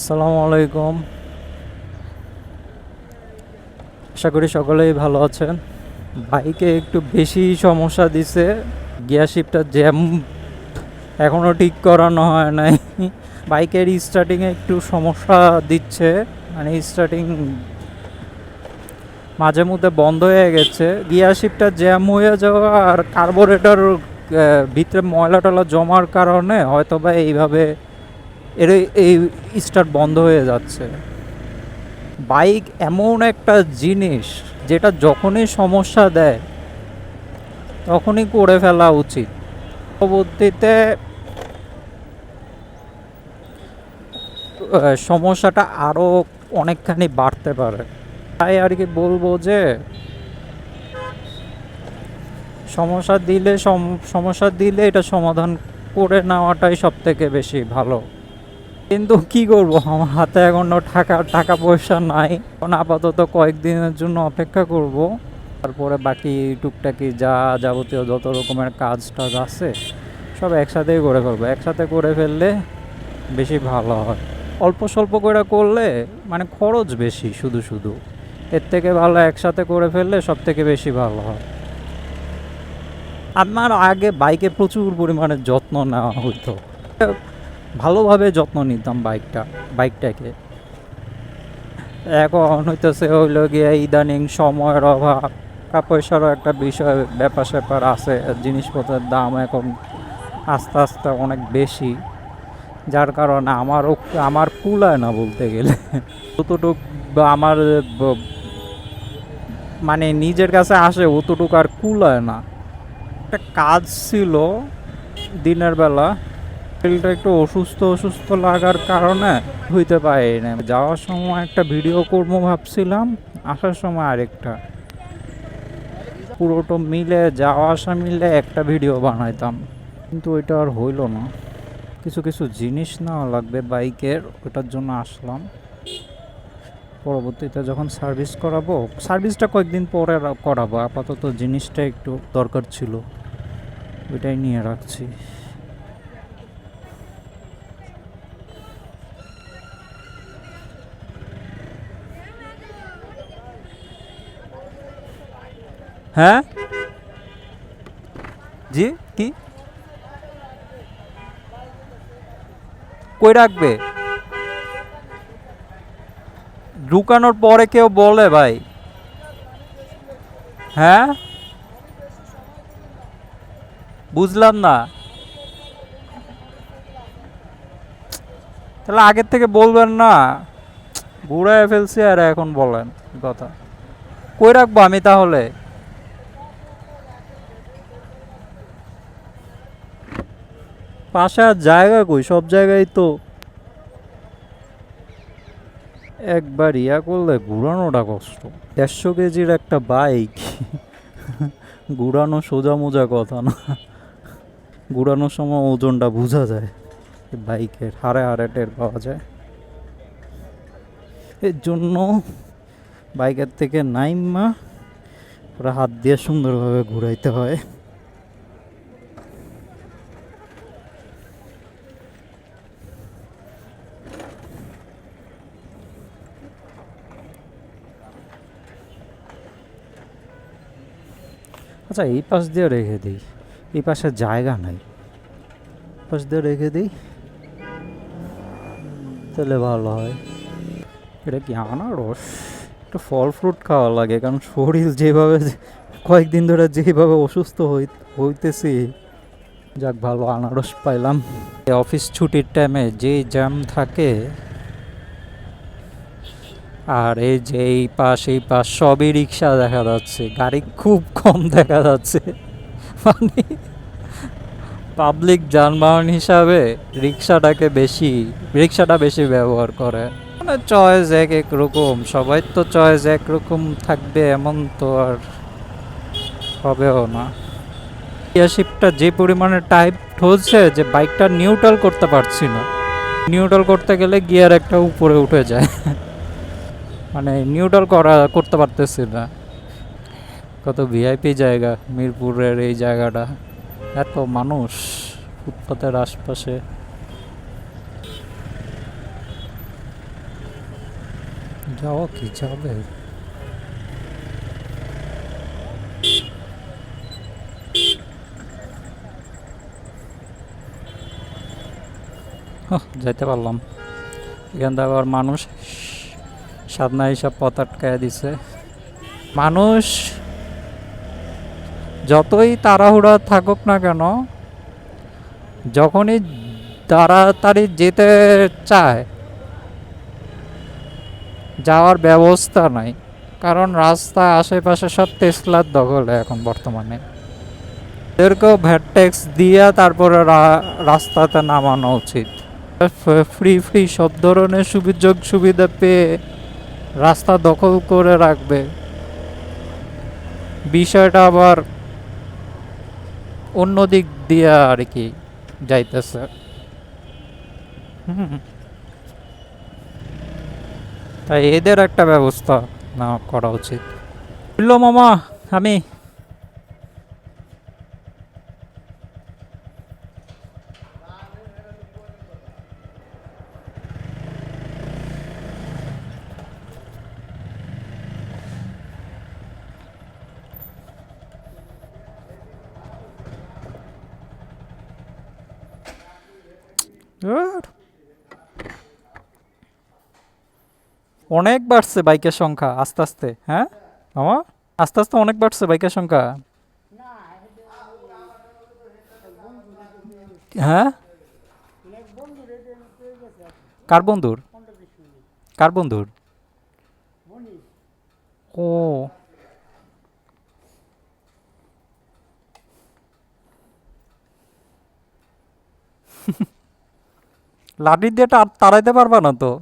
আসসালামু আলাইকুম। আশা করি সকলেই ভালো আছেন। বাইকে একটু বেশি সমস্যা দিছে। গিয়ার শিফটটা জ্যাম এখনও ঠিক করানো হয় নাই। বাইকের স্টার্টিংয়ে একটু সমস্যা দিচ্ছে, মানে স্টার্টিং মাঝে মধ্যে বন্ধ হয়ে গেছে। গিয়ার শিফটটা জ্যাম হয়ে যাওয়া আর কার্বোরেটর ভিতরে ময়লা টলা জমার কারণে হয়তোবা এইভাবে এর এই স্টার্ট বন্ধ হয়ে যাচ্ছে। বাইক এমন একটা জিনিস যেটা যখনই সমস্যা দেয় তখনই করে ফেলা উচিত। পরবর্তীতে সমস্যাটা আরও অনেকখানি বাড়তে পারে। তাই আর কি বলবো যে সমস্যা দিলে এটা সমাধান করে নেওয়াটাই সব থেকে বেশি ভালো। কিন্তু কি করব, আমার হাতে এখনও টাকা পয়সা নাই। এখন আপাতত কয়েকদিনের জন্য অপেক্ষা করব, তারপরে বাকি টুকটাকি যা যাবতীয় যত রকমের কাজ টাজ আছে সব একসাথেই করে ফেলবো। একসাথে করে ফেললে বেশি ভালো হয়। অল্প স্বল্প করে করলে মানে খরচ বেশি শুধু শুধু, এর থেকে ভালো একসাথে করে ফেললে সব থেকে বেশি ভালো হয়। আমার আগে বাইকে প্রচুর পরিমাণে যত্ন নেওয়া হতো, ভালোভাবে যত্ন নিতাম বাইকটাকে। এখন হইতেছে হইল গিয়ে ইদানিং সময়ের অভাব, টাকা পয়সারও একটা বিষয়, ব্যাপার স্যাপার আছে। জিনিসপত্রের দাম এখন আস্তে আস্তে অনেক বেশি, যার কারণে আমার কুলায় না বলতে গেলে। যতটুক আমার মানে নিজের কাছে আসে অতটুকু আর কুলায় না। একটা কাজ ছিল দিনের বেলা, শরীরটা একটু অসুস্থ লাগার কারণে হইতে পারি না। যাওয়ার সময় একটা ভিডিও করবো ভাবছিলাম, আসার সময় আরেকটা, পুরোটা মিলে যাওয়া আসা মিলে একটা ভিডিও বানাইতাম, কিন্তু ওইটা আর হইল না। কিছু জিনিস নেওয়া লাগবে বাইকের, ওটার জন্য আসলাম। পরবর্তীতে যখন সার্ভিসটা কয়েকদিন পরে করাবো। আপাতত জিনিসটা একটু দরকার ছিল, ওইটাই নিয়ে রাখছি। হ্যাঁ জি, কি কই রাখবে? ঢুকানোর পরে কেউ বলে ভাই? হ্যাঁ বুঝলাম না, তাহলে আগের থেকে বলবেন না? ঘুরায় ফেলছি আর এখন বলেন কথা। কই রাখবো আমি তাহলে? পাশে আর জায়গা কই? সব জায়গায় তো একবার ইয়া করলে ঘুরানোটা কষ্ট। 150 কেজির একটা বাইক ঘুরানো সোজা মোজা কথা না। ঘুরানোর সময় ওজনটা বোঝা যায়, বাইকের হাড়ে হাড়ে টের পাওয়া যায়। এর জন্য বাইকের থেকে নাইমা ওরা হাত দিয়ে সুন্দরভাবে ঘুরাইতে হয়। আচ্ছা, এই পাশ দিয়ে রেখে দিই, এই পাশে জায়গা নাই, পাশ দিয়ে রেখে দিই, তাহলে ভালো হয়। এটা কি আনারস? একটু ফল ফ্রুট খাওয়া লাগে, কারণ শরীর যেভাবে কয়েকদিন ধরে যেভাবে অসুস্থ হইতেছি। যাক, ভালো আনারস পাইলাম। অফিস ছুটির টাইমে যে জ্যাম থাকে, আর এই যে এই পাশ সবই রিক্সা দেখা যাচ্ছে, গাড়ি খুব কম দেখা যাচ্ছে। মানে পাবলিক যানবাহন হিসাবে রিক্সাটা বেশি ব্যবহার করে। মানে চয়েস এক এক রকম, সবাই তো চয়েস একরকম থাকবে এমন তো আর হবেও না। শিফটটা যে পরিমাণে টাইট হচ্ছে যে বাইকটা নিউট্রাল করতে পারছি না। নিউট্রাল করতে গেলে গিয়ার একটা উপরে উঠে যায়, মানে নিউট্রাল করতে পারতেছি না। কত ভিআইপি জায়গা মিরপুরের এই জায়গাটা, এত মানুষ ফুটপাতের আশপাশে। যাওয়া কি যাবে? যাইতে পারলাম। এখান থেকে আবার মানুষ সাধনা হিসাব পথ আটকায় দিছে। মানুষ যতই তাড়াহুড়া থাকুক না কেন, যখনই তাড়াতাড়ি যেতে চায়, যাওয়ার ব্যবস্থা নাই। কারণ রাস্তা আশেপাশে সব টেসলার দখলে এখন বর্তমানে। এদেরকেও ভ্যাট ট্যাক্স দিয়ে তারপরে রাস্তাতে নামানো উচিত। ফ্রি ফ্রি সব ধরনের সুযোগ সুবিধা পেয়ে রাস্তা দখল করে রাখবে, বিষয়টা আবার অন্য দিক দিয়ে আর কি যাইতেছে। তাই এদের একটা ব্যবস্থা না করা উচিত। বুঝলো মামা, আমি অনেক বাড়ছে বাইকের সংখ্যা আস্তে আস্তে। হ্যাঁ মামা, আস্তে আস্তে অনেক বাড়ছে বাইকের সংখ্যা। হ্যাঁ, কার বন্ধুর? কার বন্ধুর? ও, লাঠি দিয়ে তাড়াইতে পারবা না তো।